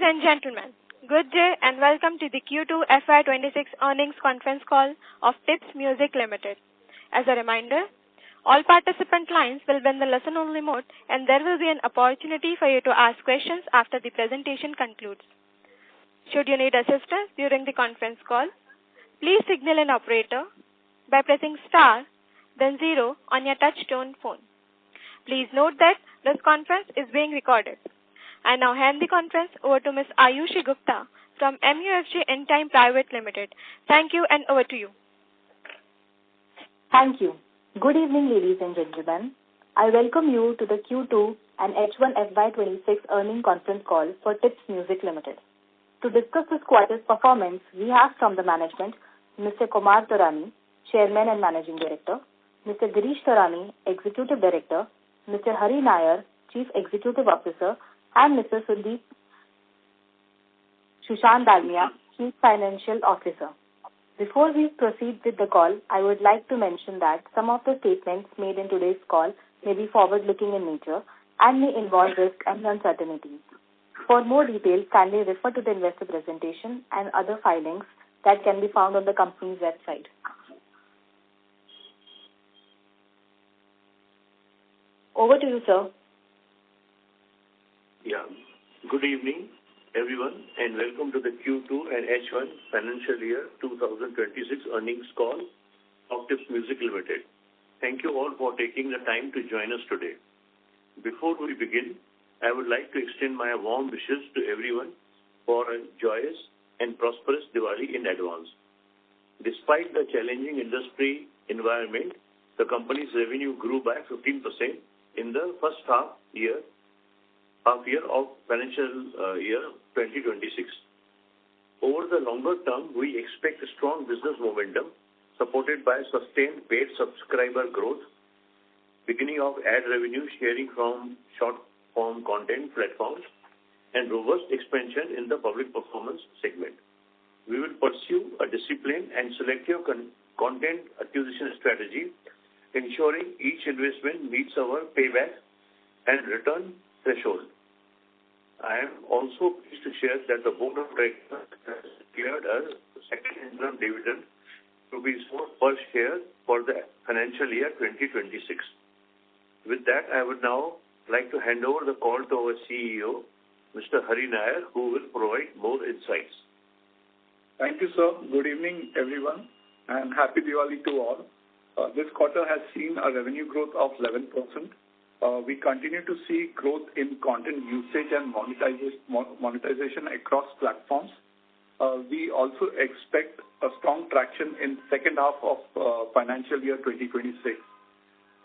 and gentlemen, good day and welcome to the Q2FY26 earnings conference call of Tips Music Limited. As a reminder, all participant lines will be in the listen-only mode and there will be an opportunity for you to ask questions after the presentation concludes. Should you need assistance during the conference call, please signal an operator by pressing star, then 0 on your touch-tone phone. Please note that this conference is being recorded. I now hand the conference over to Ms. Ayushi Gupta from MUFG Intime Private Limited. Thank you and over to you. Thank you. Good evening, ladies and gentlemen. I welcome you to the Q2 and H1FY26 earnings conference call for Tips Music Limited. To discuss this quarter's performance, we have from the management Mr. Kumar Taurani, Chairman and Managing Director, Mr. Girish Taurani, Executive Director, Mr. Hari Nair, Chief Executive Officer, and Mr. Sushant Dalmia, Chief Financial Officer. Before we proceed with the call, I would like to mention that some of the statements made in today's call may be forward-looking in nature and may involve risks and uncertainties. For more details, kindly refer to the investor presentation and other filings that can be found on the company's website. Over to you, sir. Yeah. Good evening, everyone, and welcome to the Q2 and H1 financial year 2026 earnings call of Tips Music Limited. Thank you all for taking the time to join us today. Before we begin, I would like to extend my warm wishes to everyone for a joyous and prosperous Diwali in advance. Despite the challenging industry environment, the company's revenue grew by 15% in the first half year of financial year 2026. Over the longer term, we expect a strong business momentum supported by sustained paid subscriber growth, beginning of ad revenue sharing from short-form content platforms, and robust expansion in the public performance segment. We will pursue a disciplined and selective content acquisition strategy, ensuring each investment meets our payback and return threshold. I am also pleased to share that the Board of Directors has declared a second interim dividend rupees 4 per share for the financial year 2026. With that, I would now like to hand over the call to our CEO, Mr. Hari Nair, who will provide more insights. Thank you, sir. Good evening, everyone, and happy Diwali to all. This quarter has seen a revenue growth of 11%. We continue to see growth in content usage and monetization across platforms. We also expect a strong traction in second half of financial year 2026.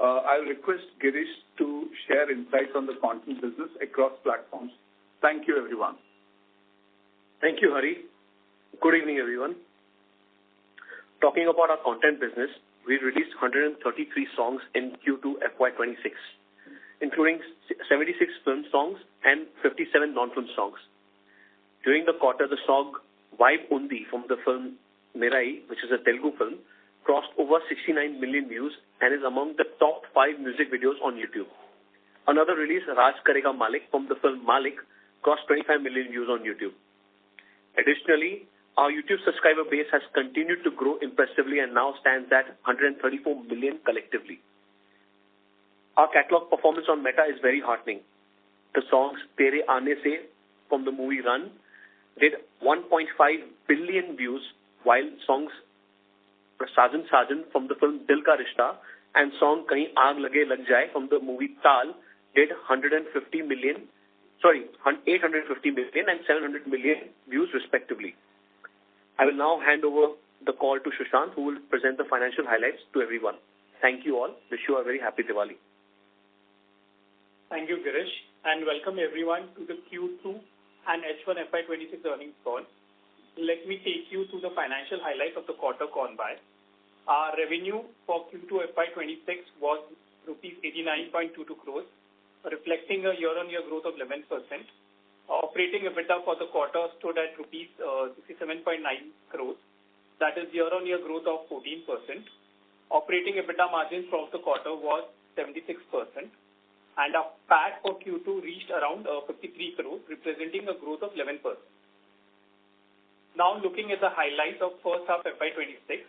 I'll request Girish to share insights on the content business across platforms. Thank you, everyone. Thank you, Hari. Good evening, everyone. Talking about our content business, we released 133 songs in Q2 FY26, including 76 film songs and 57 non-film songs. During the quarter, the song Vibe Undi from the film Mirai, which is a Telugu film, crossed over 69 million views and is among the top 5 music videos on YouTube. Another release, Raj Karega Malik from the film Malik, crossed 25 million views on YouTube. Additionally, our YouTube subscriber base has continued to grow impressively and now stands at 134 million collectively. Our catalog performance on Meta is very heartening. The songs Tere Aane Se from the movie Run did 1.5 billion views, while songs Sajan Sajan from the film Dil Ka Rishta and song Kahin Aag Lage Lag Jaye from the movie Taal did 850 million and 700 million views respectively. I will now hand over the call to Sushant, who will present the financial highlights to everyone. Thank you all. Wish you a very happy Diwali. Thank you, Girish, and welcome everyone to the Q2 and H1 FY26 earnings call. Let me take you through the financial highlights of the quarter gone by. Our revenue for Q2 FY26 was rupees 89.22 crores, reflecting a year-on-year growth of 11%. Operating EBITDA for the quarter stood at rupees 67.9 crores. That is year-on-year growth of 14%. Operating EBITDA margin for the quarter was 76%. and our PAT for Q2 reached around 53 crores, representing a growth of 11%. Now looking at the highlights of first half FY26,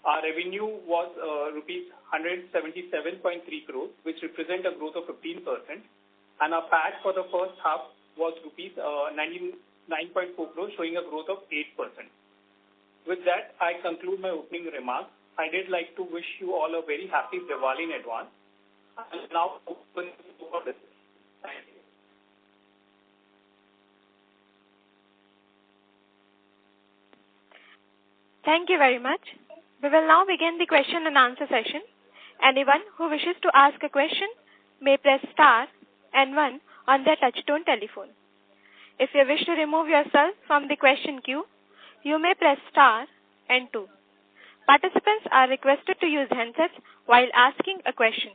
our revenue was rupees 177.3 crores, which represent a growth of 15%, and our PAT for the first half was rupees 99.4 crores, showing a growth of 8%. With that, I conclude my opening remarks. I did like to wish you all a very happy Diwali in advance. I will now open for this. Thank you. Thank you very much. We will now begin the question and answer session. Anyone who wishes to ask a question may press star and 1 on their touchtone telephone. If you wish to remove yourself from the question queue, you may press star and 2. Participants are requested to use handsets while asking a question.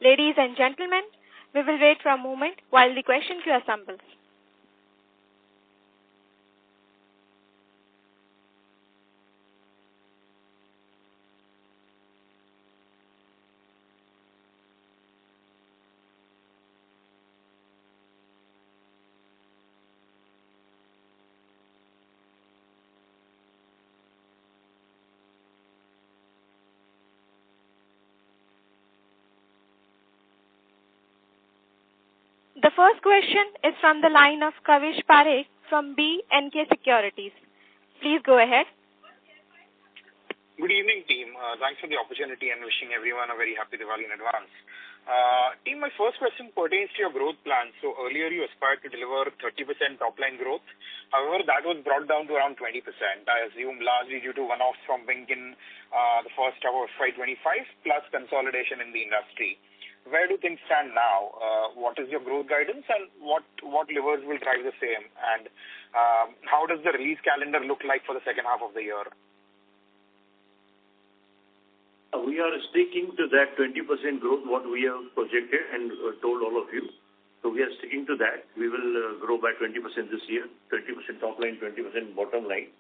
Ladies and gentlemen, we will wait for a moment while the question queue assembles. The first question is from the line of Kavish Parekh from B&K Securities. Please go ahead. Good evening, team. Thanks for the opportunity and wishing everyone a very happy Diwali in advance. Team, my first question pertains to your growth plan. So earlier you aspired to deliver 30% top-line growth. However, that was brought down to around 20%. I assume largely due to one-offs from Wink in the first half of FY25 plus consolidation in the industry. Where do things stand now? What is your growth guidance and what levers will drive the same? And how does the release calendar look like for the second half of the year? We are sticking to that 20% growth, what we have projected and told all of you. So we are sticking to that. We will grow by 20% this year, 20% top line, 20% bottom line.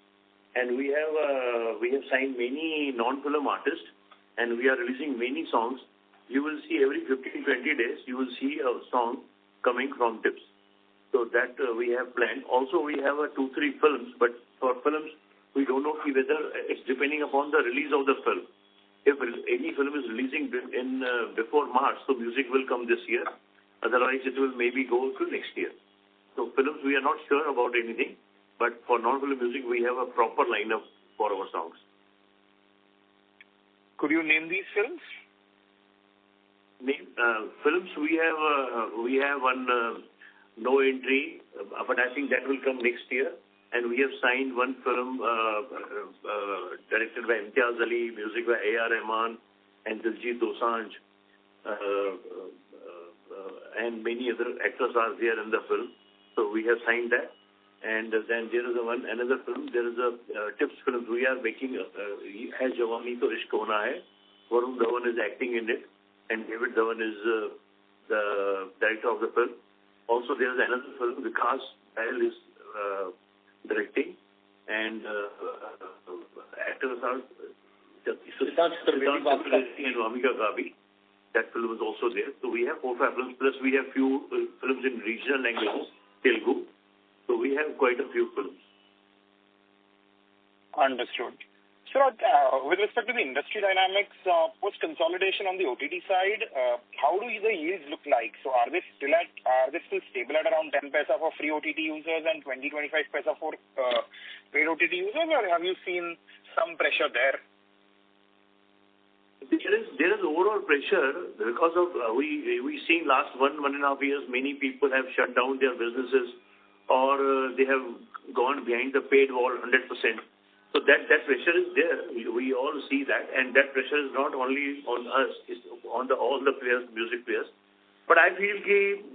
And we have signed many non-film artists, and we are releasing many songs. You will see every 15-20 days, you will see a song coming from Tips. So that we have planned. Also, we have 2-3 films, but for films, we don't know whether it's depending upon the release of the film. If any film is releasing in before March, so music will come this year. Otherwise, it will maybe go to next year. So films, we are not sure about anything, but for non-film music, we have a proper lineup for our songs. Could you name these films? Films, we have one No Entry, but I think that will come next year. And we have signed one film directed by Imtiaz Ali, music by A.R. Rahman and Diljit Dosanjh, and many other actors are there in the film. So we have signed that. And then there is another film. There is a Tips film we are making. Hai Jawani To Ishq Hona Hai. Varun Dhawan is acting in it, and David Dhawan is the director of the film. Also, there is another film, Vikas Pahel is directing, and actors are Siddharth Chaturvedi and Vamika Gabi. That film is also there. So we have 4-5 films, plus we have few films in regional languages, Telugu. So we have quite a few films. Understood. So, with respect to the industry dynamics, post-consolidation on the OTT side, how do the yields look like? So, are they still stable at around 10 paisa for free OTT users and 20-25 paisa for paid OTT users, or have you seen some pressure there? There is overall pressure because of we seen last 1.5 years many people have shut down their businesses or they have gone behind the paid wall 100%. So that pressure is there. We all see that, and that pressure is not only on us, it's on all the players, music players. But I feel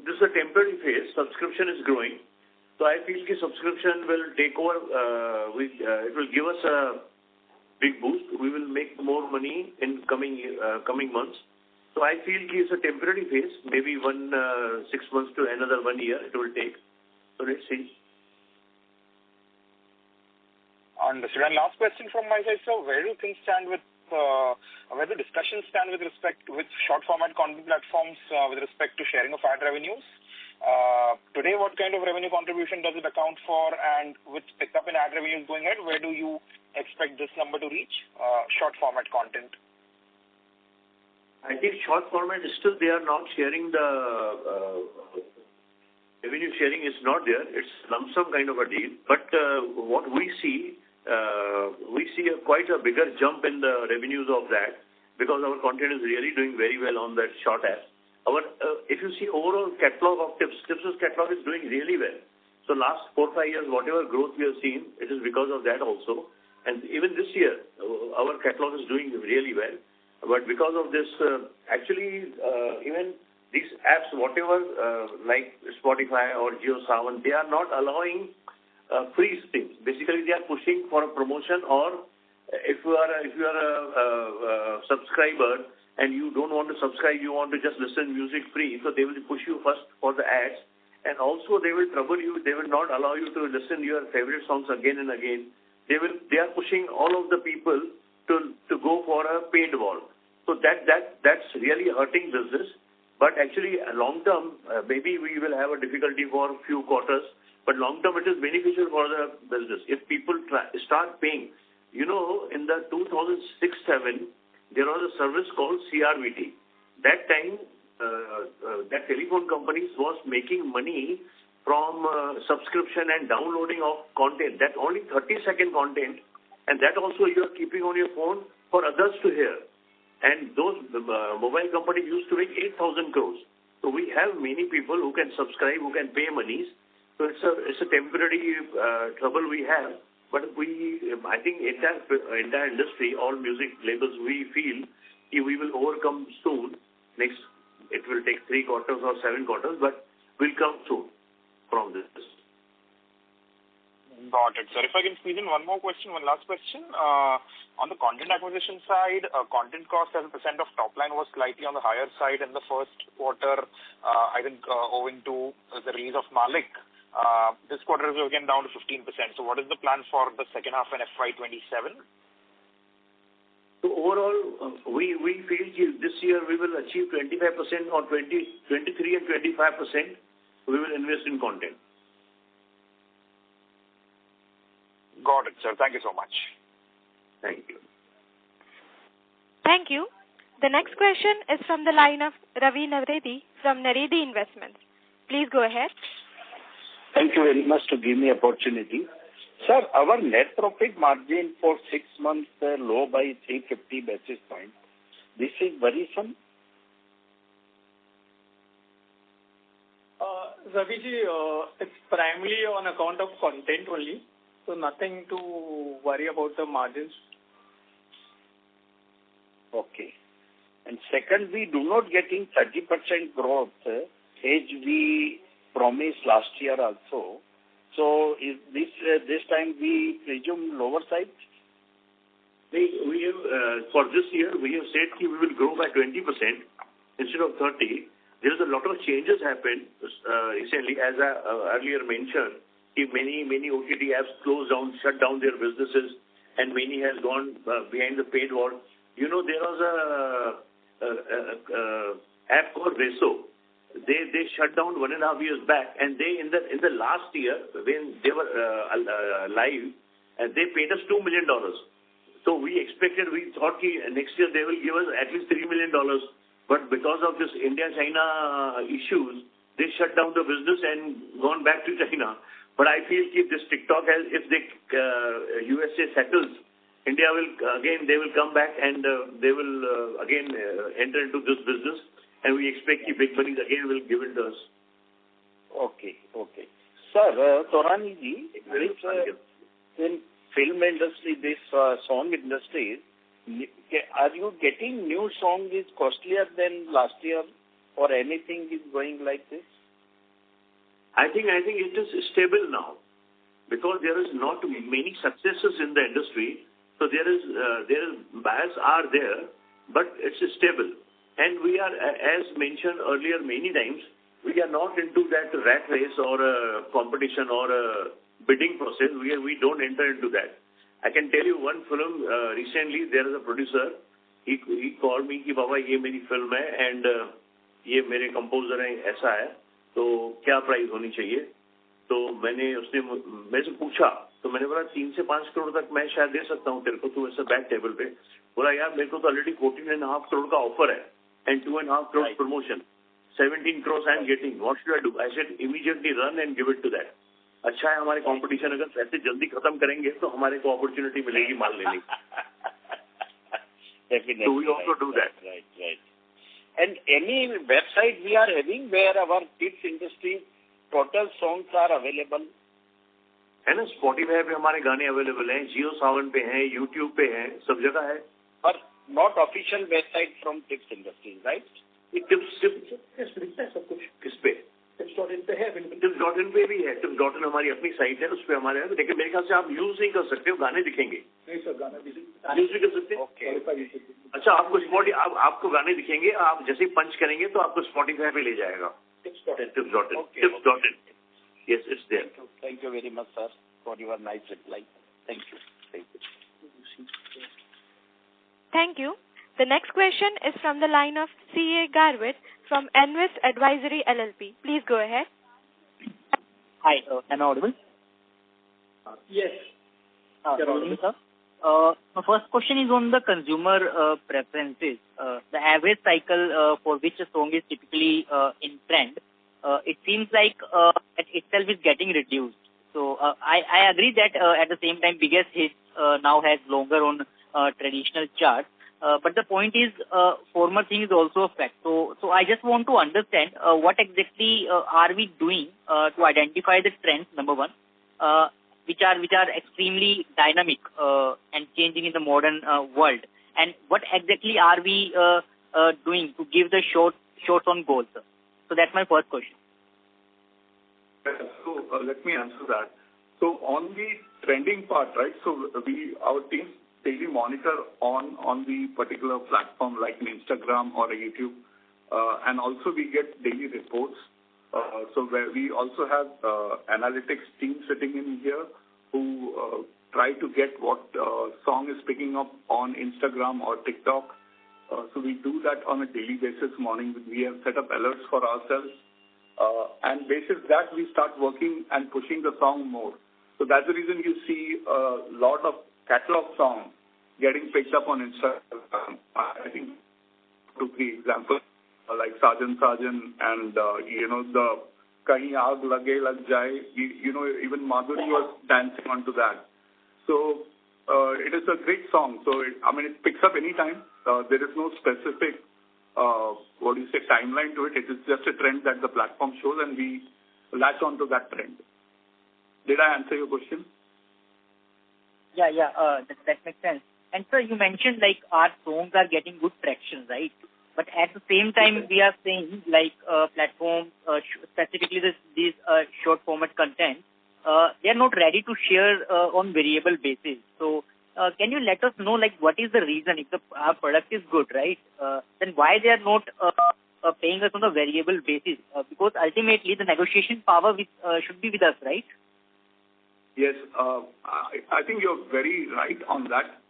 this is a temporary phase. Subscription is growing, so I feel subscription will take over. It will give us a big boost. We will make more money in coming months. So I feel it's a temporary phase. Maybe 6 months to another 1 year it will take. So let's see. Understood. And last question from my side, sir. Where do things stand with where the discussions stand with respect with short format content platforms with respect to sharing of ad revenues. Today, what kind of revenue contribution does it account for, and with pickup in ad revenues going ahead, where do you expect this number to reach? Short format content. I think short format is still they are not sharing the revenue sharing is not there. It's lump sum kind of a deal. But what we see quite a bigger jump in the revenues of that because our content is really doing very well on that short app. If you see overall catalog of Tips' catalog is doing really well. So last 4-5 years, whatever growth we have seen, it is because of that also. And even this year, our catalog is doing really well. But because of this, even these apps, whatever, like Spotify or JioSaavn, they are not allowing free things. Basically, they are pushing for a promotion, or if you are a subscriber and you don't want to subscribe, you want to just listen music free, so they will push you first for the ads, and also they will trouble you. They will not allow you to listen your favorite songs again and again. They are pushing all of the people to go for a paid wall. So that's really hurting business. But actually, long term, maybe we will have a difficulty for a few quarters. But long term, it is beneficial for the business. If people start paying, in the 2006-07, there was a service called CRVT. That time, that telephone companies was making money from subscription and downloading of content. That only 30-second content, and that also you are keeping on your phone for others to hear. And those mobile companies used to make 8,000 crores. So we have many people who can subscribe, who can pay monies. So it's a temporary trouble we have. But I think entire industry, all music labels, we feel we will overcome soon. It will take 3 quarters or 7 quarters, but we'll come soon from this. Got it, sir. If I can squeeze in one last question. On the content acquisition side, content cost as a percent of top line was slightly on the higher side in the first quarter, I think owing to the release of Malik. This quarter is again down to 15%. So what is the plan for the second half in FY27? So overall, we feel this year we will achieve 25% or 23 and 25%. We will invest in content. Got it, sir. Thank you so much. Thank you. Thank you. The next question is from the line of Ravi Navredi from Naredi Investments. Please go ahead. Thank you very much to give me opportunity. Sir, our net profit margin for 6 months low by 350 basis points. This is worrisome. Raviji, it's primarily on account of content only. So nothing to worry about the margins. Okay. And second, we do not getting 30% growth as we promised last year also. So is this time we presume lower side? We have, for this year, we have said we will grow by 20% instead of 30%. There is a lot of changes happened recently, as I earlier mentioned. Many OTT apps shut down their businesses, and many has gone behind the paid wall. There was a app called Reso. They shut down 1.5 years back, and they in the last year when they were live, they paid us $2 million. So we thought next year they will give us at least $3 million. But because of this India-China issues, they shut down the business and gone back to China. But I feel if this TikTok, if the USA settles, India they will come back and they will again enter into this business, and we expect big money again will give it to us. Okay. Sir, Torani ji, in film industry, this song industry, are you getting new song is costlier than last year, or anything is going like this? I think it is stable now, because there is not many successes in the industry. So there is bias are there, but it's stable. And we are, as mentioned earlier many times, we are not into that rat race or a competition or a bidding process. We don't enter into that. I can tell you one film recently. There is a producer. He called me कि बाबा ये मेरी film है and ये मेरे composer हैं ऐसा है तो क्या प्राइस होनी चाहिए. तो उसने मेरे से पूछा तो मैंने बोला 3 से 5 करोड़ तक मैं शायद दे सकता हूँ तेरे को तू ऐसा बैक टेबल पे. बोला यार मेरे को तो ऑलरेडी 14.5 करोड़ का ऑफर है and 2.5 crores promotion. 17 crores I am getting. What should I do? I said immediately run and give it to that. अच्छा है हमारे कंपटीशन अगर पैसे जल्दी खत्म करेंगे तो हमारे को अपॉर्चुनिटी मिलेगी माल लेने की. Definitely. So we also do that. Right. And any website we are having where our kids industry total songs are available? है ना, Spotify पे हमारे गाने अवेलेबल हैं, जियो सावन पे हैं, YouTube पे हैं, सब जगह है. But not official website from Tips Industries, right? Tips सब कुछ किस पे? Tips.in पे है. Tips.in पे भी है. Tips.in हमारी अपनी साइट है, उस पे हमारे है. लेकिन मेरे ख्याल से आप यूज नहीं कर सकते हो, गाने दिखेंगे. नहीं सर, गाना यूज भी कर सकते हैं. Okay. अच्छा, आपको गाने दिखेंगे. आप जैसे ही पंच करेंगे तो आपको Spotify पे ले जाएगा. Tips.in. Okay. Tips.in. Yes, it's there. Thank you very much, sir, for your nice reply. Thank you. Thank you. The next question is from the line of C.A. Garwit from Envest Advisory LLP. Please go ahead. Hi, am I audible? Yes. Good evening, sir. My first question is on the consumer preferences. The average cycle for which a song is typically in trend, it seems like it itself is getting reduced. So I agree that at the same time, biggest hits now has longer on traditional charts. But the point is, former thing is also a fact. So I just want to understand what exactly are we doing to identify the trends, number one, which are extremely dynamic and changing in the modern world, and what exactly are we doing to give the shots on goal, sir? So that's my first question. So let me answer that. So on the trending part, right? So our teams daily monitor on the particular platform like an Instagram or a YouTube, and also we get daily reports. So where we also have analytics team sitting in here who try to get what song is picking up on Instagram or TikTok. So we do that on a daily basis. Morning we have set up alerts for ourselves, and basis that we start working and pushing the song more. So that's the reason you see a lot of catalog songs getting picked up on Instagram. I think 2-3 examples like Sajan and the Kahin Aag Lage Lag Jaye. Even Madhuri was dancing onto that. So it is a great song. So it picks up any time. There is no specific timeline to it. It is just a trend that the platform shows, and we latch onto that trend. Did I answer your question? Yeah, that makes sense. And sir, you mentioned like our songs are getting good traction, right? But at the same time, we are saying like platforms, specifically these short format content, they are not ready to share on variable basis. So can you let us know like what is the reason? If our product is good, right? Then why they are not paying us on a variable basis? Because ultimately the negotiation power should be with us, right? Yes, I think you're very right on that.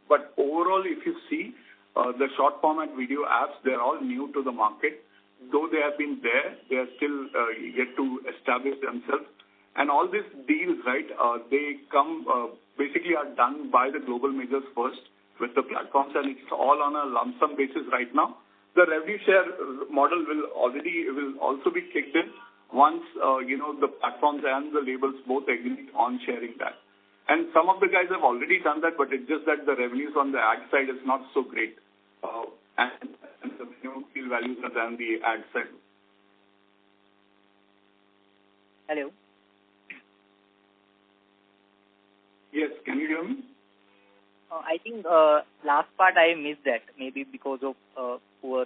But overall, if you see the short format video apps, they're all new to the market. Though they have been there, they are still yet to establish themselves. And all these deals, right, they come basically are done by the global majors first with the platforms, and it's all on a lump sum basis right now. The revenue share model will also be kicked in once the platforms and the labels both agree on sharing that. And some of the guys have already done that, but it's just that the revenues on the ad side is not so great, and the deal values are than the ad side. Hello. Yes, can you hear me? I think last part I missed that, maybe because of poor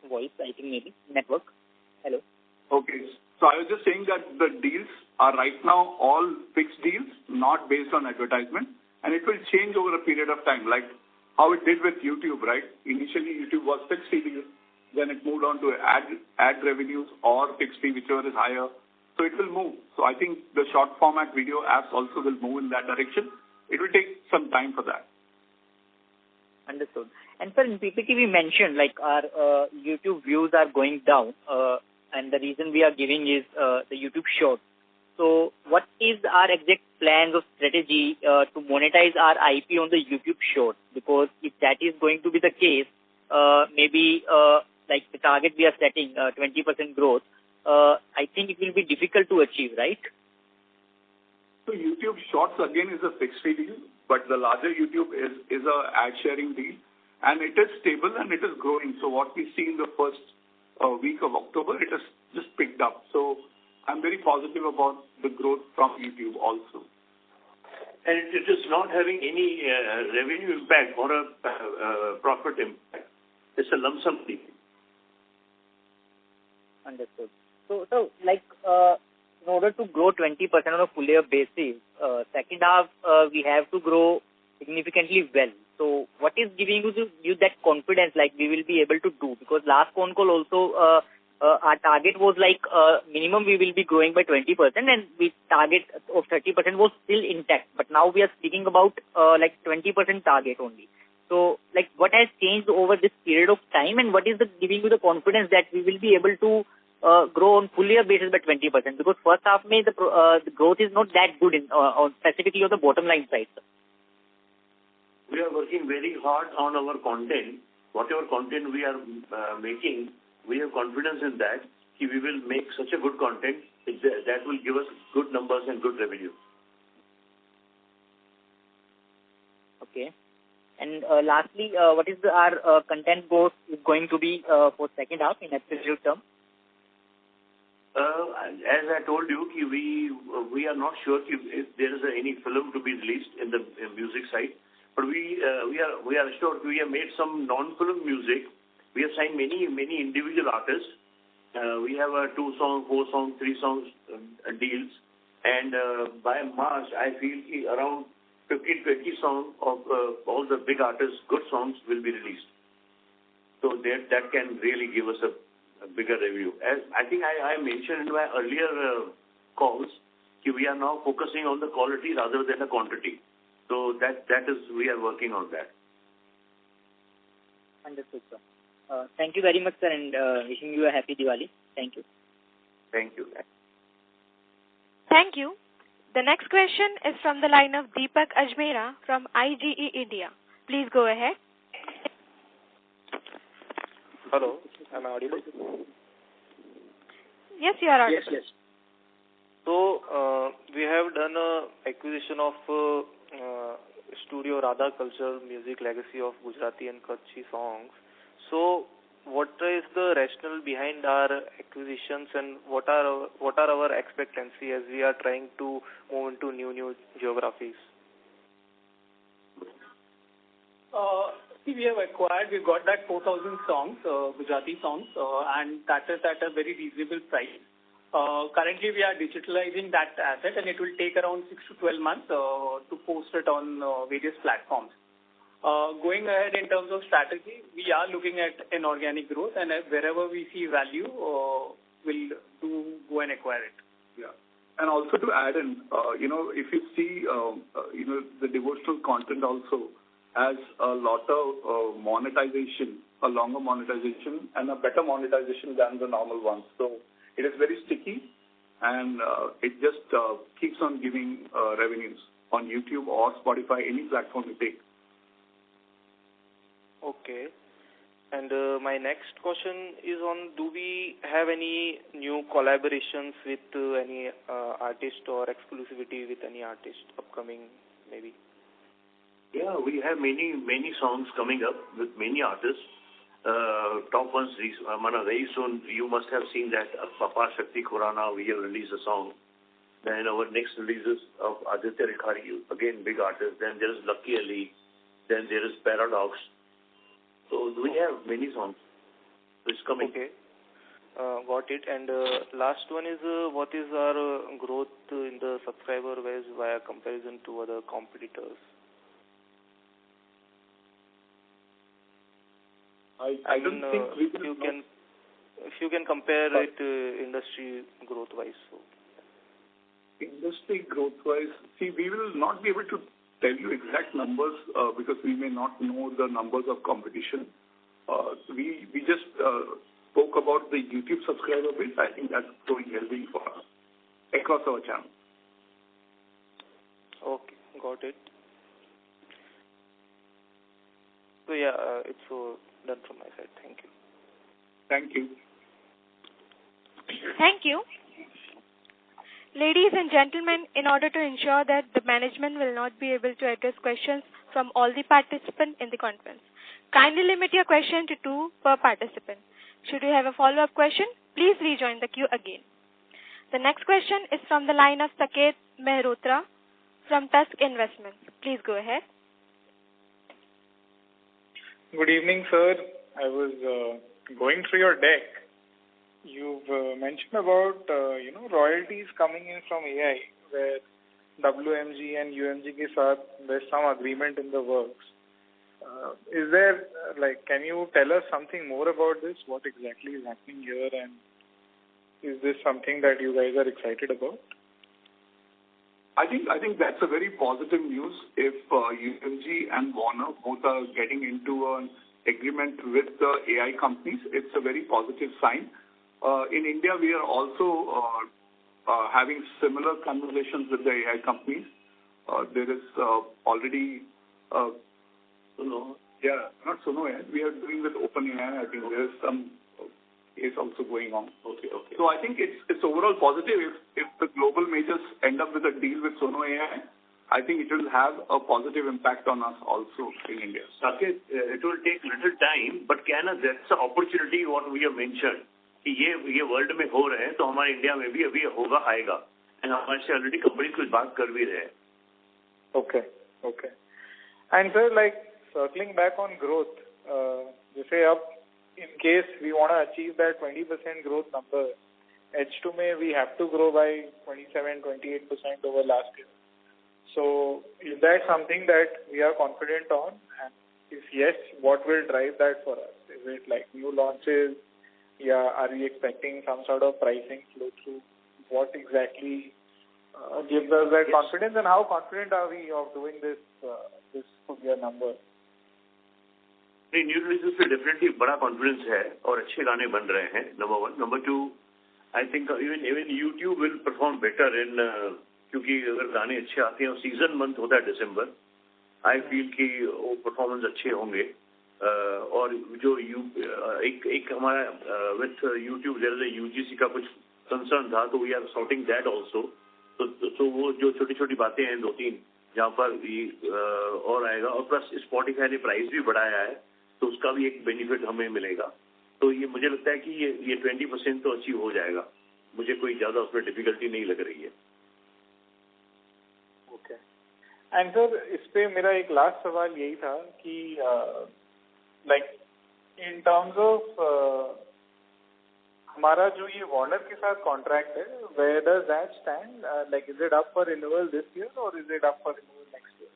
voice, I think maybe network. Hello. Okay. So I was just saying that the deals are right now all fixed deals, not based on advertisement, and it will change over a period of time, like how it did with YouTube, right? Initially, YouTube was fixed fee deal, then it moved on to ad revenues or fixed fee, whichever is higher. So it will move. So I think the short format video apps also will move in that direction. it will take some time for that. Understood. And sir, in PPT we mentioned like our YouTube views are going down, and the reason we are giving is the YouTube Short. So what is our exact plans or strategy to monetize our IP on the YouTube Short? Because if that is going to be the case, maybe like the target we are setting, 20% growth, I think it will be difficult to achieve, right? So YouTube Shorts again is a fixed fee deal, but the larger YouTube is a ad sharing deal, and it is stable and it is growing. So what we see in the first week of October, it has just picked up. So I'm very positive about the growth from YouTube also. And it is not having any revenue impact or a profit impact. It's a lump sum deal. Understood. So like in order to grow 20% on a full year basis, second half we have to grow significantly well. So what is giving you that confidence like we will be able to do? Because last con call also our target was like minimum we will be growing by 20% and the target of 30% was still intact. But now we are speaking about like 20% target only. So like what has changed over this period of time and what is giving you the confidence that we will be able to grow on full year basis by 20%? Because first half May the growth is not that good specifically on the bottom line side. We are working very hard on our content. Whatever content we are making, we have confidence in that. We will make such a good content that will give us good numbers and good revenue. Okay. And lastly, what is our content growth is going to be for second half in absolute term? As I told you, we are not sure if there is any film to be released in the music side, but we are sure we have made some non-film music. We have signed many individual artists. We have 2 songs, 4 songs, 3 songs deals, and by March I feel around 15-20 songs of all the big artists, good songs will be released. So that can really give us a bigger revenue. As I think I mentioned in my earlier calls, we are now focusing on the quality rather than the quantity. So that is we are working on that. Understood, sir. Thank you very much, sir, and wishing you a happy Diwali. Thank you. Thank you. Thank you. The next question is from the line of Deepak Ajmera from IGE India. Please go ahead. Hello, am I audible? Yes, you are audible. Yes. So, we have done an acquisition of Studio Radha Cultural Music Legacy of Gujarati and Kutchi songs. So, what is the rationale behind our acquisitions and what are our expectancy as we are trying to move into new geographies? We have acquired, we got that 4,000 songs, Gujarati songs, and that is at a very reasonable price. Currently, we are digitalizing that asset, and it will take around 6 to 12 months to post it on various platforms. Going ahead in terms of strategy, we are looking at inorganic growth, and wherever we see value, we'll go and acquire it. Yeah. And also to add in, if you see, the devotional content also has a lot of monetization, a longer monetization and a better monetization than the normal ones. So it is very sticky and it just keeps on giving revenues on YouTube or Spotify, any platform you take. Okay. And my next question is on, do we have any new collaborations with any artist or exclusivity with any artist upcoming maybe? Yeah, we have many songs coming up with many artists. Top ones, very soon you must have seen that Papa Shakti Khurana, we have released a song. Then our next releases of Aditya Rikhari, again big artist. Then there is Lucky Ali. Then there is Paradox. So we have many songs. It's coming. Okay. Got it. And last one is, what is our growth in the subscriber base via comparison to other competitors? I don't think we will if you can compare it industry growth wise. So. Industry growth wise, see, we will not be able to tell you exact numbers because we may not know the numbers of competition. We just spoke about the YouTube subscriber base. I think that's going healthy for us across our channel. Okay, got it. So yeah, it's done from my side. Thank you. Thank you. Thank you. Ladies and gentlemen, in order to ensure that the management will not be able to address questions from all the participants in the conference, kindly limit your question to 2 per participant. Should you have a follow-up question, please rejoin the queue again. The next question is from the line of Saket Mehrotra from Tusk Investments. Please go ahead. Good evening, sir. I was going through your deck. You've mentioned about royalties coming in from AI, where WMG and UMG के साथ there's some agreement in the works. Is there can you tell us something more about this? What exactly is happening here, and is this something that you guys are excited about? I think that's a very positive news. If UMG and Warner both are getting into an agreement with the AI companies, it's a very positive sign. In India, we are also having similar conversations with the AI companies. There is already Suno. Yeah, not Suno yet. We are doing with OpenAI. I think there is some case also going on. Okay. So I think it's overall positive. If the global majors end up with a deal with Suno AI, I think it will have a positive impact on us also in India. Saket, it will take little time, but that's the opportunity what we have mentioned. कि ये world में हो रहे हैं तो हमारे India में भी अभी होगा आएगा एंड हमारे से ऑलरेडी कंपनी कुछ बात कर भी रहे हैं. Okay. And sir, circling back on growth, जैसे अब in case we want to achieve that 20% growth number, H2 में we have to grow by 27-28% over last year. So is that something that we are confident on? And if yes, what will drive that for us? Is it new launches? Yeah, are we expecting some sort of pricing flow through? What exactly gives us that confidence, and how confident are we of doing this full year number? New releases पे definitely बड़ा confidence है और अच्छे गाने बन रहे हैं. Number 1. Number 2, I think even YouTube will perform better in क्योंकि अगर गाने अच्छे आते हैं और सीजन मंथ होता है दिसंबर, आई फील कि वो परफॉर्मेंस अच्छे होंगे. और जो एक हमारा with YouTube there is UGC का कुछ कंसर्न था, तो we are sorting that also. तो वो जो छोटी छोटी बातें हैं 2-3 जहाँ पर और आएगा, और प्लस स्पॉटिफाई ने प्राइस भी बढ़ाया है तो उसका भी एक बेनिफिट हमें मिलेगा. तो ये मुझे लगता है कि ये 20% तो अचीव हो जाएगा. मुझे कोई ज्यादा उसमें डिफिकल्टी नहीं लग रही है. ओके. एंड सर, इस पे मेरा एक लास्ट सवाल यही था कि इन टर्म्स ऑफ हमारा जो ये वार्नर के साथ कॉन्ट्रैक्ट है, where does that stand? Is it up for renewal this year और is it up for renewal next year?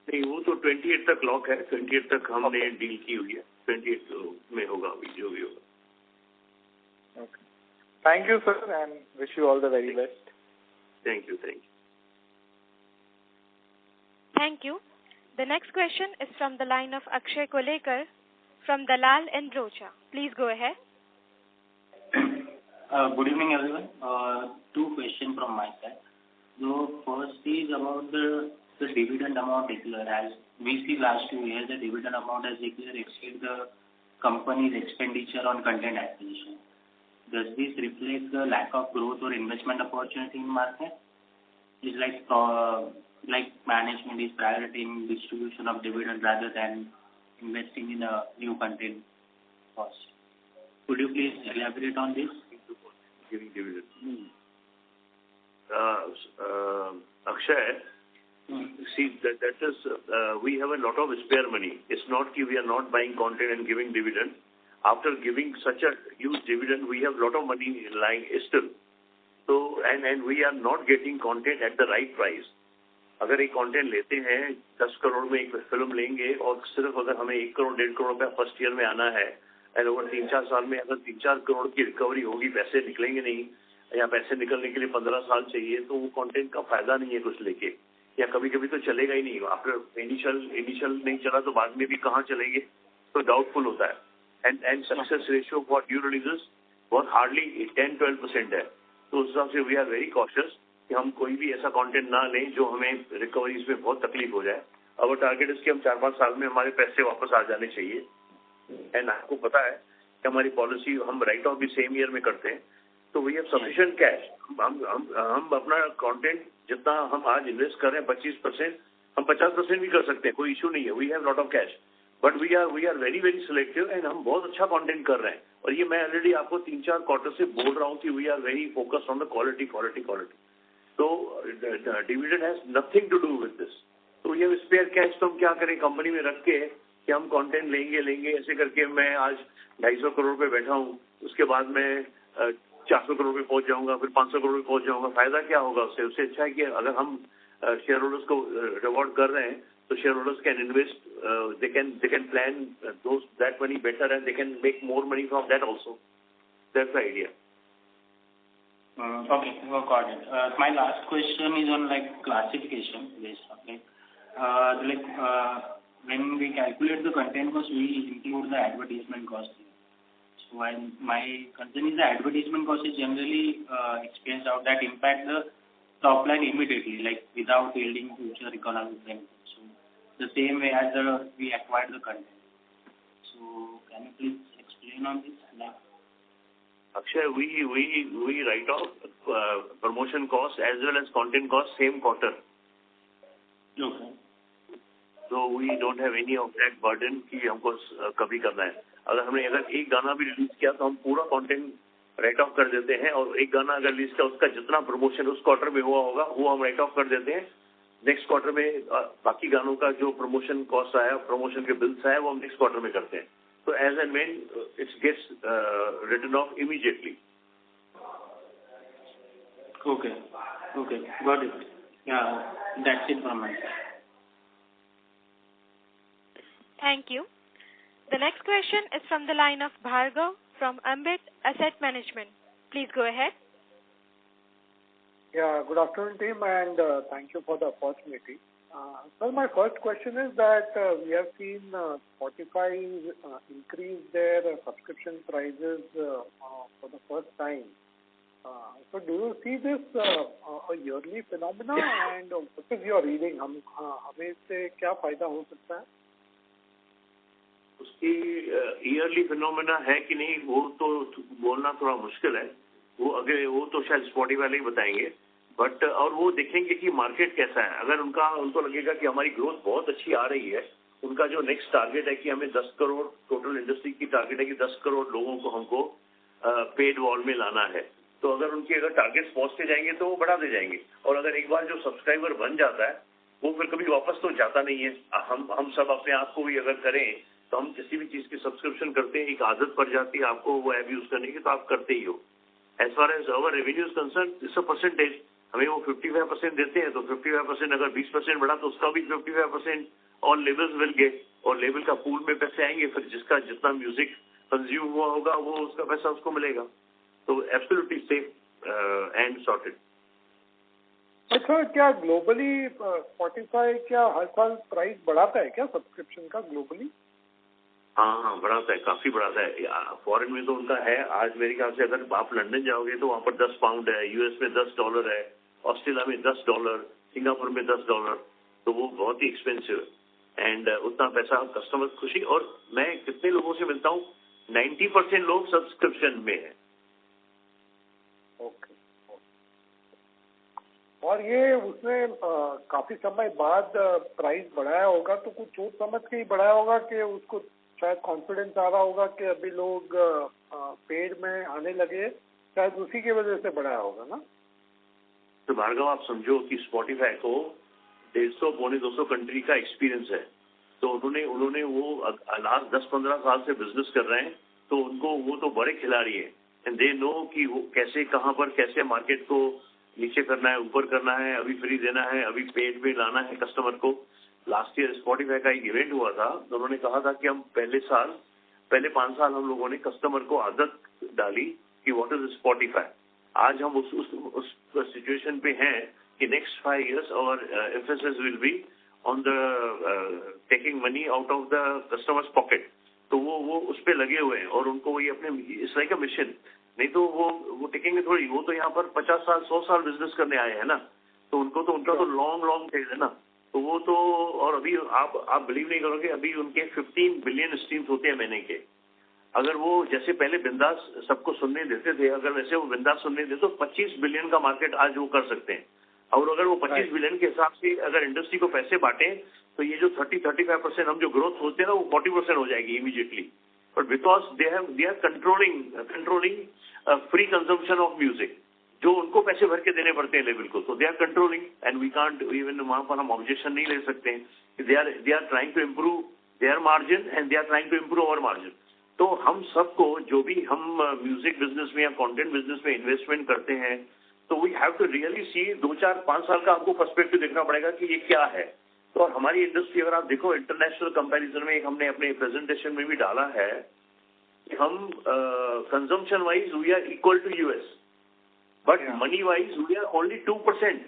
नहीं, वो तो 28 तक लॉक है. 28 तक हमने डील की हुई है. 28 में होगा अभी जो भी होगा. Okay. Thank you sir and wish you all the very best. Thank you. Thank you. The next question is from the line of Akshay Kolekar from Dalal and Brocha. Please go ahead. Good evening, everyone. 2 questions from my side. So first is about the dividend amount declared. As we see last 2 years, the dividend amount has declared exceed the company's expenditure on content acquisition. Does this reflect the lack of growth or investment opportunity in market? It's like management is prioritizing distribution of dividend rather than investing in a new content cost. Could you please elaborate on this? Giving dividend. Akshay, see that is we have a lot of spare money. It's not that we are not buying content and giving dividend. After giving such a huge dividend, we have a lot of money lying still. So and we are not getting content at the right price. अगर एक content लेते हैं 10 करोड़ में एक film लेंगे और सिर्फ अगर हमें 1 करोड़ 1.5 करोड़ रुपया फर्स्ट ईयर में आना है, एंड ओवर 3-4 साल में अगर 3-4 करोड़ की रिकवरी होगी, पैसे निकलेंगे नहीं या पैसे निकलने के लिए 15 साल चाहिए, तो वो कंटेंट का फायदा नहीं है कुछ लेके. या कभी कभी तो चलेगा ही नहीं, आफ्टर इनिशियल नहीं चला तो बाद में भी कहाँ चलेंगे, तो डाउटफुल होता है. And success ratio for new releases बहुत हार्डली 10-12% है. तो उस हिसाब से वी आर वेरी कॉशियस कि हम कोई भी ऐसा कंटेंट ना लें जो हमें रिकवरीज में बहुत तकलीफ हो जाए. अवर टारगेट इसके हम 4-5 साल में हमारे पैसे वापस आ जाने चाहिए. एंड आपको पता है कि हमारी पॉलिसी, हम राइट ऑफ भी सेम ईयर में करते हैं. तो वी हैव सफिशिएंट कैश. हम अपना कंटेंट जितना हम आज इन्वेस्ट कर रहे हैं 25%, हम 50% भी कर सकते हैं, कोई इशू नहीं है. We have lot of cash, but we are very very selective and हम बहुत अच्छा कंटेंट कर रहे हैं. और ये मैं ऑलरेडी आपको 3-4 क्वार्टर से बोल रहा हूँ कि we are very focused on the quality. तो dividend has nothing to do with this. तो ये स्पेयर कैश तो हम क्या करें कंपनी में रख के कि हम कंटेंट लेंगे ऐसे करके. मैं आज 250 करोड़ पे बैठा हूँ, उसके बाद मैं 400 करोड़ पे पहुंच जाऊंगा, फिर 500 करोड़ पे पहुंच जाऊंगा. फायदा क्या होगा उससे अच्छा है कि अगर हम शेयर होल्डर्स को रिवॉर्ड कर रहे हैं तो share holders can invest, they can plan that money better and they can make more money from that also. That's the idea. Okay, got it. My last question is on like classification based on when we calculate the content cost, we include the advertisement cost. So my concern is the advertisement cost is generally expensed out that impact the top line immediately, like without yielding future economic benefits. So the same way as we acquire the content. So can you please explain on this? Like, Akshay, we write off promotion cost as well as content cost same quarter. Okay. So we don't have any of that burden कि हमको कभी करना है. अगर एक गाना भी release किया तो हम पूरा कंटेंट राइट ऑफ कर देते हैं, और एक गाना अगर रिलीज किया उसका जितना प्रमोशन उस क्वार्टर में हुआ होगा वो हम राइट ऑफ कर देते हैं. नेक्स्ट क्वार्टर में बाकी गानों का जो प्रमोशन कॉस्ट आया, प्रमोशन के बिल्स आया, वो हम नेक्स्ट क्वार्टर में करते हैं. So as and when it gets written off immediately. Okay, got it. Yeah, that's it from my side. Thank you. The next question is from the line of Bhargav from Ambit Asset Management. Please go ahead. Yeah, good afternoon team, and thank you for the opportunity. So my first question is that we have seen Spotify increase their subscription prices for the first time. So do you see this a yearly phenomena, and what is your reading? हमें इससे क्या फायदा हो सकता है? उसकी yearly phenomena है कि नहीं वो तो बोलना थोड़ा मुश्किल है. वो तो शायद स्पॉटिफाई वाले ही बताएंगे. बट और वो देखेंगे कि मार्केट कैसा है. अगर उनको लगेगा कि हमारी ग्रोथ बहुत अच्छी आ रही है, उनका जो नेक्स्ट टारगेट है कि हमें 10 करोड़ टोटल इंडस्ट्री की टारगेट है कि 10 करोड़ लोगों को हमको पेड वॉल में लाना है, तो अगर टारगेट्स पहुंचते जाएंगे तो वो बढ़ाते जाएंगे. और अगर एक बार जो सब्सक्राइबर बन जाता है वो फिर कभी वापस तो जाता नहीं है. हम सब अपने आप को भी अगर करें तो हम किसी भी चीज की सब्सक्रिप्शन करते हैं, एक आदत पड़ जाती है आपको वो ऐप यूज करने की, तो आप करते ही हो. As far as our revenue is concern, it's a percentage. हमें वो 55% देते हैं, तो 55% अगर 20% बढ़ा तो उसका भी 55% और लेबल्स विल गेट, और लेबल का पूल में पैसे आएंगे. फिर जिसका जितना म्यूजिक कंज्यूम हुआ होगा वो उसका पैसा उसको मिलेगा. तो एब्सोल्युटली सेफ एंड सॉर्टेड. अच्छा, क्या ग्लोबली स्पॉटिफाई क्या हर साल प्राइस बढ़ाता है क्या सब्सक्रिप्शन का ग्लोबली? हाँ, बढ़ाता है, काफी बढ़ाता है. फॉरेन में तो उनका है, आज मेरे ख्याल से अगर आप लंदन जाओगे तो वहाँ पर $10 है, यूएस में $10 है, ऑस्ट्रेलिया में $10, सिंगापुर में $10. तो वो बहुत ही एक्सपेंसिव है. एंड उतना पैसा कस्टमर खुशी. और मैं कितने लोगों से मिलता हूँ, 90% लोग सब्सक्रिप्शन में है. ओके. और ये उसने काफी समय बाद प्राइस बढ़ाया होगा, तो कुछ सोच समझ के ही बढ़ाया होगा कि उसको शायद कॉन्फिडेंस आ रहा होगा कि अभी लोग पेड में आने लगे, शायद उसी की वजह से बढ़ाया होगा ना. तो भार्गव, आप समझो कि स्पॉटिफाई को 150-200 कंट्री का एक्सपीरियंस है. तो उन्होंने वो लास्ट 10-15 साल से बिजनेस कर रहे हैं. तो वो तो बड़े खिलाड़ी हैं. एंड दे नो कि वो कैसे, कहाँ पर कैसे मार्केट को नीचे करना है, ऊपर करना है, अभी फ्री देना है, अभी पेड में लाना है कस्टमर को. लास्ट ईयर स्पॉटिफाई का एक इवेंट हुआ था, तो उन्होंने कहा था कि हम पहले 5 साल हम लोगों ने कस्टमर को आदत डाली कि व्हाट इज स्पॉटिफाई. आज हम उस सिचुएशन पे हैं कि next 5 years our FSS will be on the taking money out of the customer's pocket. तो वो उस पे लगे हुए हैं और उनको वही अपने इट्स लाइक अ मिशन. नहीं तो वो टिकेंगे थोड़ी. वो तो यहाँ पर 50 साल 100 साल बिजनेस करने आए हैं ना. तो उनका तो लॉन्ग फेज है ना. तो वो तो और अभी आप बिलीव नहीं करोगे, अभी उनके 15 बिलियन स्ट्रीम्स होते हैं महीने के. अगर वो जैसे पहले बिंदास सबको सुनने देते थे, अगर वैसे वो बिंदास सुनने दे तो 25 बिलियन का मार्केट आज वो कर सकते हैं. और अगर वो 25 बिलियन के हिसाब से अगर इंडस्ट्री को पैसे बांटे तो ये जो 30-35% हम जो ग्रोथ सोचते हैं ना, वो 40% हो जाएगी immediately. But because they are controlling free consumption of music, जो उनको पैसे भर के देने पड़ते हैं लेवल को. तो they are controlling and we can't even वहां पर हम ऑब्जेक्शन नहीं ले सकते हैं. They are trying to improve their margin and they are trying to improve our margin. तो हम सबको जो भी हम म्यूजिक बिजनेस में या कंटेंट बिजनेस में इन्वेस्टमेंट करते हैं, तो we have to really see 2-4-5 साल का आपको पर्सपेक्टिव देखना पड़ेगा कि ये क्या है. तो हमारी इंडस्ट्री अगर आप देखो इंटरनेशनल कंपैरिजन में, एक हमने अपने प्रेजेंटेशन में भी डाला है कि हम consumption wise we are equal to US, but money wise we are only 2%.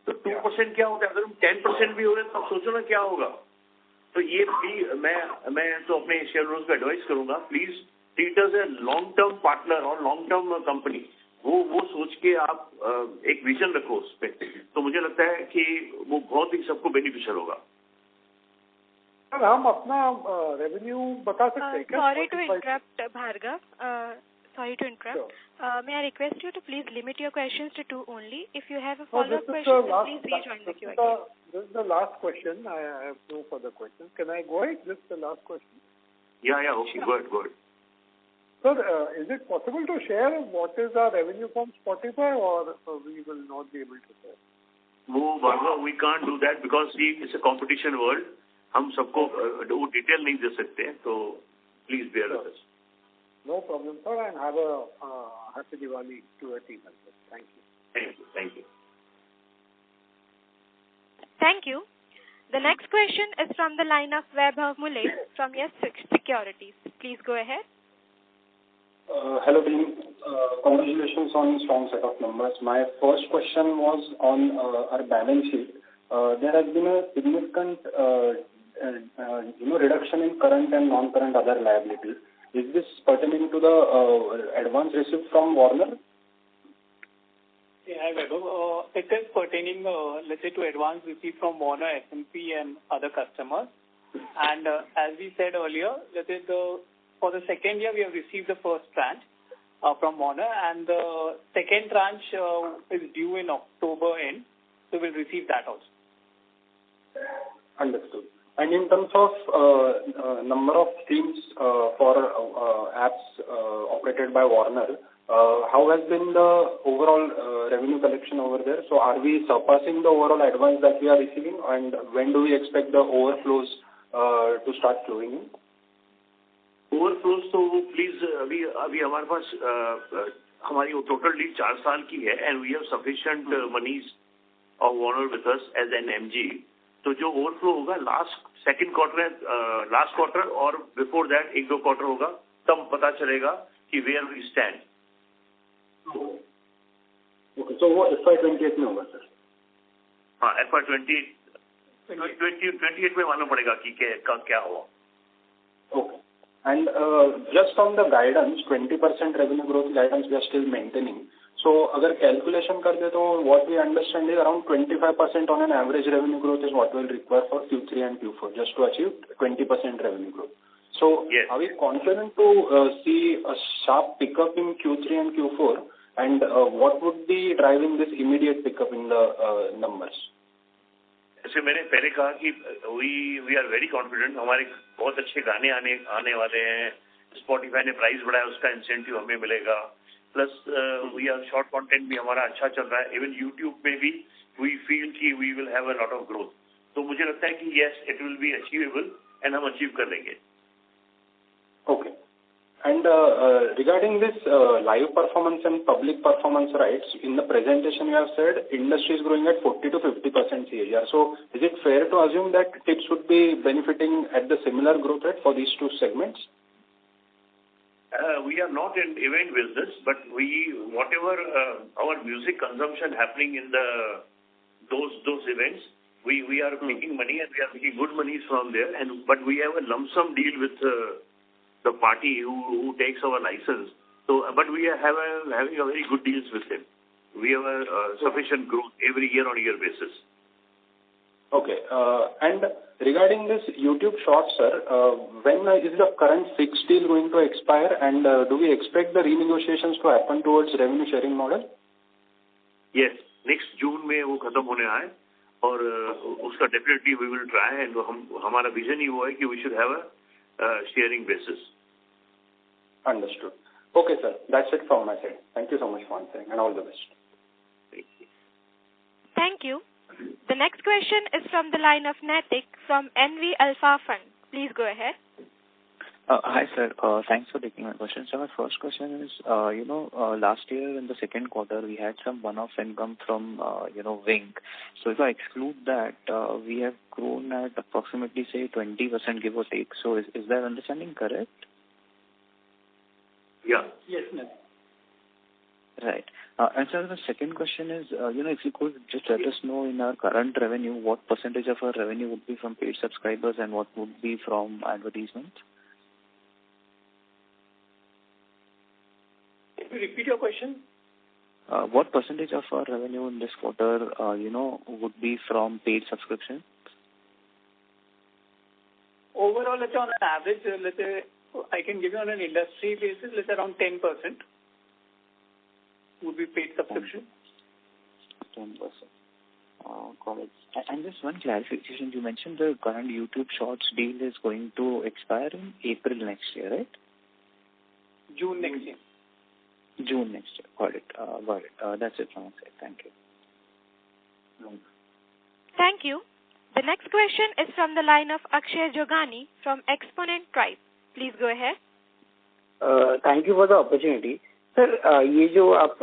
तो 2% क्या होता है? अगर हम 10% भी हो रहे तो आप सोचो ना क्या होगा. तो ये भी मैं तो अपने शेयर होल्डर्स को एडवाइस करूंगा, please treat us a long term partner और लॉन्ग टर्म कंपनी. वो सोच के आप एक विजन रखो उस पे. तो मुझे लगता है कि वो बहुत ही सबको बेनिफिशियल होगा. सर हम अपना रेवेन्यू बता सकते हैं क्या? Sorry to interrupt, Bhargav. Sorry to interrupt. May I request you to please limit your questions to 2 only. If you have a follow-up question, then please rejoin the queue again. This is the last question. I have no further questions. Can I go ahead? This is the last question. Yeah. Okay. Go ahead. Sir, is it possible to share what is our revenue from Spotify, or we will not be able to share? Bhargav, we can't do that because it's a competition world. हम सबको वो detail नहीं दे सकते हैं, तो please bear with us. No problem, sir, and have a happy Diwali to your team. Thank you. Thank you. Thank you. The next question is from the line of Vaibhav Muley from Yes Securities. Please go ahead. Hello team. Congratulations on strong set of numbers. My first question was on our balance sheet. There has been a significant reduction in current and non-current other liabilities. Is this pertaining to the advance received from Warner? Yeah, it is pertaining, let's say, to advance received from Warner, SMP, and other customers. And as we said earlier, that is for the second year, we have received the first tranche from Warner, and the second tranche is due in October end, so we'll receive that also. Understood. And in terms of number of streams for apps operated by Warner, how has been the overall revenue collection over there? So are we surpassing the overall advance that we are receiving, and when do we expect the overflows to start flowing in? Overflows तो please अभी हमारे पास हमारी वो total deal 4 साल की है, and we have sufficient monies of Warner with us as an MG. तो जो ओवरफ्लो होगा सेकंड क्वार्टर और बिफोर दैट 1-2 क्वार्टर होगा, तब पता चलेगा कि वेयर वी स्टैंड. ओके, तो वो FY28 में होगा सर? हाँ, FY28 में मालूम पड़ेगा कि क्या हुआ. Okay. And just on the guidance, 20% revenue growth guidance we are still maintaining. So अगर calculation कर दे तो what we understand is around 25% on an average revenue growth is what will require for Q3 and Q4 just to achieve 20% revenue growth. So yes. Are we confident to see a sharp pickup in Q3 and Q4, and what would be driving this immediate pickup in the numbers? जैसे मैंने पहले कहा कि we are very confident. हमारे बहुत अच्छे गाने आने वाले हैं. स्पॉटिफाई ने प्राइस बढ़ाया, उसका इंसेंटिव हमें मिलेगा. Plus we are short content भी हमारा अच्छा चल रहा है. इवन यूट्यूब में भी वी फील कि we will have a lot of growth. तो मुझे लगता है कि yes, it will be achievable and हम अचीव कर लेंगे. Okay. And regarding this live performance and public performance rights, in the presentation you have said industry is growing at 40 to 50% CAGR. So is it fair to assume that TIPS would be benefiting at the similar growth rate for these two segments? We are not in event business, but whatever our music consumption happening in the those events. We are making money and we are making good monies from there. But we have a lump sum deal with the party who takes our license. So, but we are having a very good deals with them. We have a sufficient growth every year-on-year basis. Okay. And regarding this YouTube Shorts, sir, when is the current fixed deal going to expire, and do we expect the renegotiations to happen towards revenue sharing model? Yes, next June में वो खत्म होने आए और उसका definitely we will try, and हमारा vision ही वो है कि we should have a sharing basis. Understood. Okay, sir. That's it from my side. Thank you so much for answering, and all the best. Thank you. Thank you. The next question is from the line of Naitik from NV Alpha Fund. Please go ahead. Hi, sir. Thanks for taking my question. So my first question is, last year in the second quarter, we had some one-off income from, Wink. So if I exclude that, we have grown at approximately, say, 20%, give or take. So is that understanding correct? Yeah. Yes, ma'am. Right. And sir, the second question is, if you could just let us know in our current revenue, what percentage of our revenue would be from paid subscribers and what would be from advertisements? Can you repeat your question? What percentage of our revenue in this quarter, would be from paid subscription? Overall, let's say on an average, let's say I can give you on an industry basis, let's say around 10% would be paid subscription. 10%. Got it. And just one clarification, you mentioned the current YouTube Shorts deal is going to expire in April next year, right? June next year. June next year. Got it. That's it from my side. Thank you. Thank you. The next question is from the line of Akshay Jogani from Exponent Tribe. Please go ahead. Thank you for the opportunity. Sir ये जो आप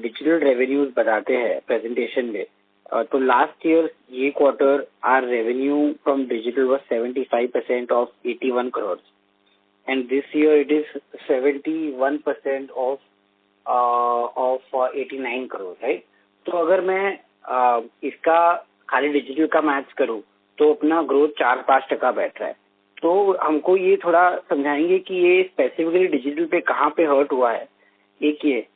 digital revenues बताते हैं presentation में, तो last year ये quarter our revenue from digital was 75% of 81 crores and this year it is 71% of 89 crores, right? तो अगर मैं इसका खाली डिजिटल का मैच करूं तो अपना ग्रोथ 4-5% बैठ रहा है. तो हमको ये थोड़ा समझाएंगे कि ये स्पेसिफिकली डिजिटल पे कहाँ पे हर्ट हुआ है, एक ये.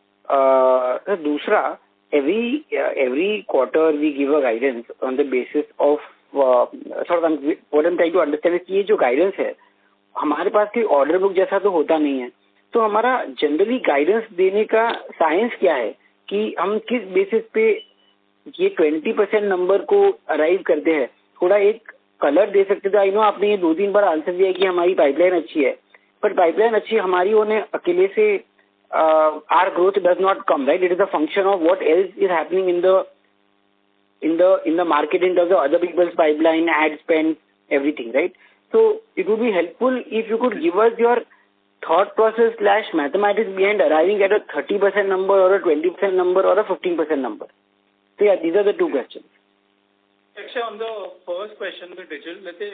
दूसरा, every quarter we give a guidance on the basis of what I'm trying to understand is कि ये जो गाइडेंस है हमारे पास कोई ऑर्डर बुक जैसा तो होता नहीं है. तो हमारा जनरली गाइडेंस देने का साइंस क्या है कि हम किस बेसिस पे ये 20% नंबर को अराइव करते हैं. थोड़ा एक कलर दे सकते थे. आई नो आपने ये 2-3 बार आंसर दिया कि हमारी पाइपलाइन अच्छी है, बट पाइपलाइन अच्छी हमारी होने अकेले से our growth does not come, right? It is a function of what else is happening in the market in terms of other people's pipeline, ad spend, everything, right? So it would be helpful if you could give us your thought process / mathematics behind arriving at a 30% number or a 20% number or a 15% number. So yeah, these are the two questions. Actually, on the first question, the digital, let's say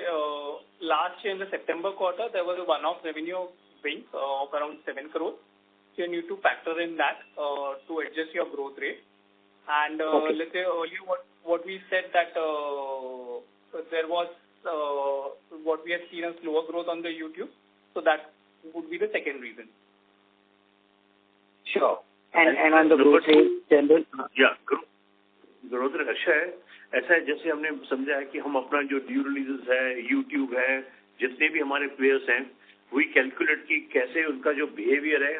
last year in the September quarter, there was a one-off revenue of Wink of around 7 crores. So you need to factor in that to adjust your growth rate. And let's say earlier what we said that there was what we have seen a slower growth on the YouTube. So that would be the second reason. Sure. And on the growth rate, general? Yeah, growth rate अच्छा है. ऐसा है जैसे हमने समझा है कि हम अपना जो न्यू रिलीजेस है, YouTube है, जितने भी हमारे प्लेयर्स हैं, we calculate कि कैसे उनका जो बिहेवियर है,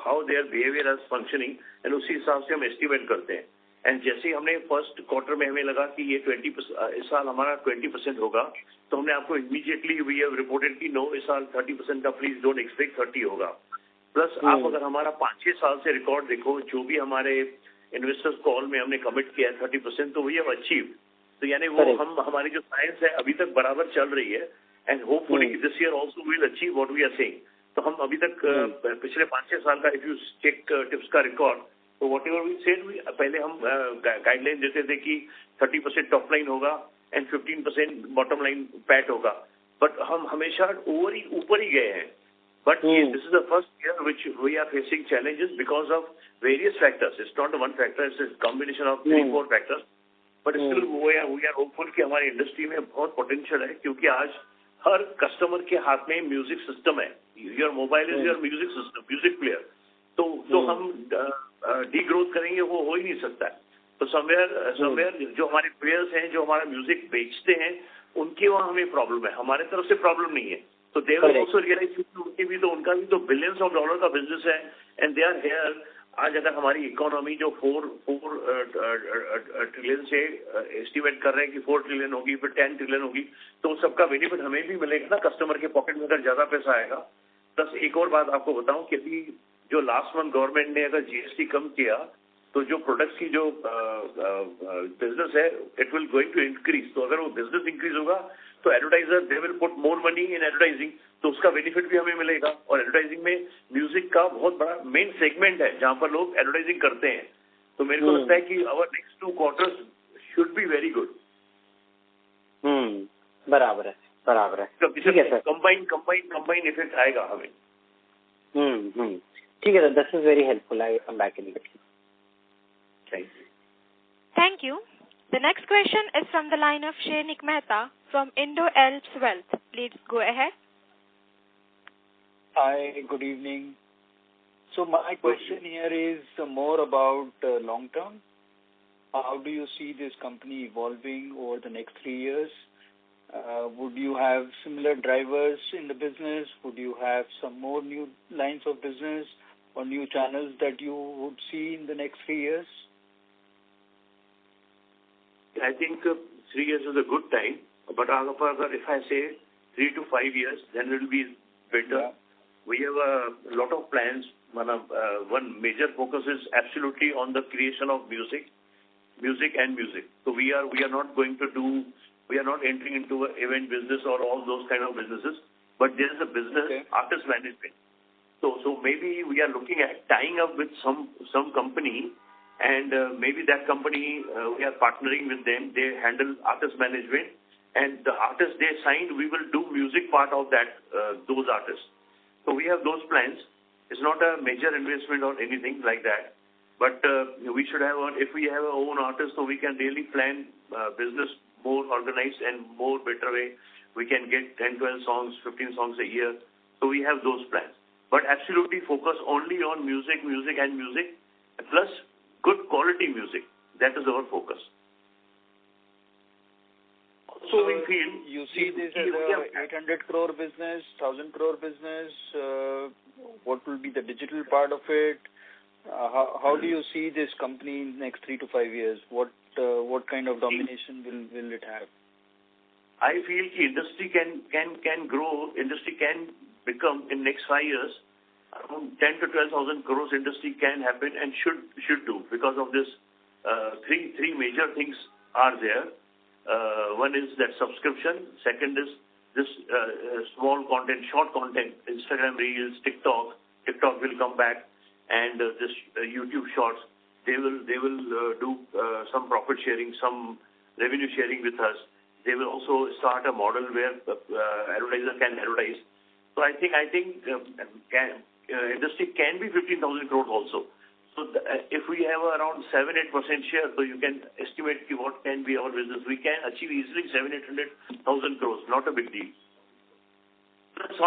how their behavior is functioning, and उसी हिसाब से हम एस्टिमेट करते हैं. एंड जैसे हमने फर्स्ट क्वार्टर में हमें लगा कि ये 20% इस साल हमारा 20% होगा, तो हमने आपको इमीडिएटली वी हैव रिपोर्टेड कि नो इस साल 30% का प्लीज डोंट एक्सपेक्ट 30 होगा. प्लस आप अगर हमारा 5-6 साल से रिकॉर्ड देखो, जो भी हमारे इन्वेस्टर्स कॉल में हमने कमिट किया है 30%, तो वी हैव अचीव. तो यानी वो हम हमारी जो साइंस है अभी तक बराबर चल रही है. And hopefully this year also we'll achieve what we are saying. तो हम अभी तक पिछले 5-6 साल का if you check टिप्स का रिकॉर्ड, तो whatever we said, पहले हम गाइडलाइन देते थे कि 30% टॉप लाइन होगा and 15% बॉटम लाइन पैट होगा, बट हम हमेशा ऊपर ही गए हैं. But this is the first year which we are facing challenges because of various factors. It's not one factor, it's a combination of 3-4 factors. But still we are hopeful कि हमारी industry में बहुत potential है, क्योंकि आज हर customer के हाथ में म्यूजिक सिस्टम है. Your mobile is your music system, music player. तो हम डी ग्रोथ करेंगे वो हो ही नहीं सकता है. तो समवेयर जो हमारे प्लेयर्स हैं, जो हमारा म्यूजिक बेचते हैं, उनके वहाँ हमें प्रॉब्लम है, हमारे तरफ से प्रॉब्लम नहीं है. तो दे विल ऑल्सो रियलाइज उनका भी तो बिलियंस ऑफ डॉलर का बिजनेस है, एंड दे आर हेयर. आज अगर हमारी इकोनॉमी जो 4 ट्रिलियन से एस्टिमेट कर रहे हैं कि 4 ट्रिलियन होगी, फिर 10 ट्रिलियन होगी, तो उन सबका बेनिफिट हमें भी मिलेगा ना, कस्टमर के पॉकेट में अगर ज्यादा पैसा आएगा. प्लस एक और बात आपको बताऊं कि अभी जो लास्ट मंथ गवर्नमेंट ने अगर जीएसटी कम किया, तो जो प्रोडक्ट्स की जो बिजनेस है, it will going to increase. तो अगर वो बिजनेस इंक्रीज होगा तो advertiser they will put more money in advertising, तो उसका बेनिफिट भी हमें मिलेगा. और एडवर्टाइजिंग में म्यूजिक का बहुत बड़ा मेन सेगमेंट है जहां पर लोग एडवर्टाइजिंग करते हैं. तो मेरे को लगता है कि our next 2 quarters should be very good. बराबर है. ठीक है सर. कंबाइन इफेक्ट आएगा हमें. ठीक है sir, this is very helpful. I come back in between. Thank you. The next question is from the line of Shrenik Mehta from Indo Alps Wealth. Please go ahead. Hi, good evening. So my question here is more about long term. How do you see this company evolving over the next 3 years? Would you have similar drivers in the business? Would you have some more new lines of business or new channels that you would see in the next 3 years? I think 3 years is a good time, but if I say 3 to 5 years, then it will be better. Yeah. We have a lot of plans. One major focus is absolutely on the creation of music. So we are not entering into an event business or all those kind of businesses, but there is a business, artist management. So maybe we are looking at tying up with some company, and maybe that company, we are partnering with them. They handle artist management, and the artists they signed, we will do music part of that, those artists. So we have those plans. It's not a major investment or anything like that, but we should have if we have our own artists, so we can really plan business more organized and more better way. We can get 10, 12 songs, 15 songs a year. So we have those plans, but absolutely focus only on music, plus good quality music. That is our focus. So we feel you see this as a 800 crore business, 1,000 crore business. What will be the digital part of it? How do you see this company in the next 3 to 5 years? What kind of domination will it have? I feel the industry can grow. Industry can become in next 5 years around 10 to 12,000 crores. Industry can happen and should do, because of this. Three major things are there. One is that subscription. Second is this small content, short content, Instagram Reels, TikTok. TikTok will come back, and this YouTube Shorts. They will do some profit sharing, some revenue sharing with us. They will also start a model where advertiser can advertise. So I think industry can be 15,000 crores also. So if we have around 7-8% share, so you can estimate what can be our business. We can achieve easily 700,000-800,000 crores. Not a big deal. That's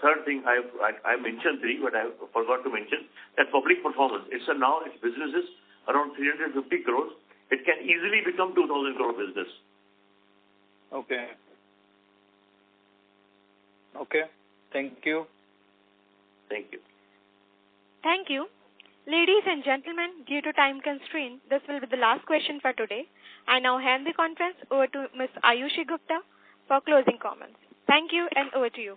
third thing. I mentioned 3, but I forgot to mention that public performance. Now its business is around 350 crores. It can easily become 2,000 crore business. Okay. Thank you. Thank you. Ladies and gentlemen, due to time constraint, this will be the last question for today. I now hand the conference over to Ms. Ayushi Gupta for closing comments. Thank you, and over to you.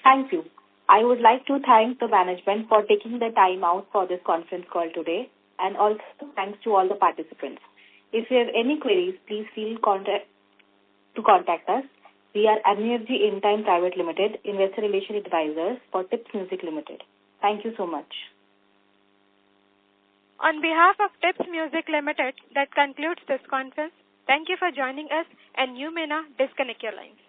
Thank you. I would like to thank the management for taking the time out for this conference call today, and also thanks to all the participants. If you have any queries, please feel to contact us. We are MUFG In-Time Private Limited, Investor Relation Advisors for Tips Music Limited. Thank you so much. On behalf of Tips Music Limited, that concludes this conference. Thank you for joining us, and you may now disconnect your lines.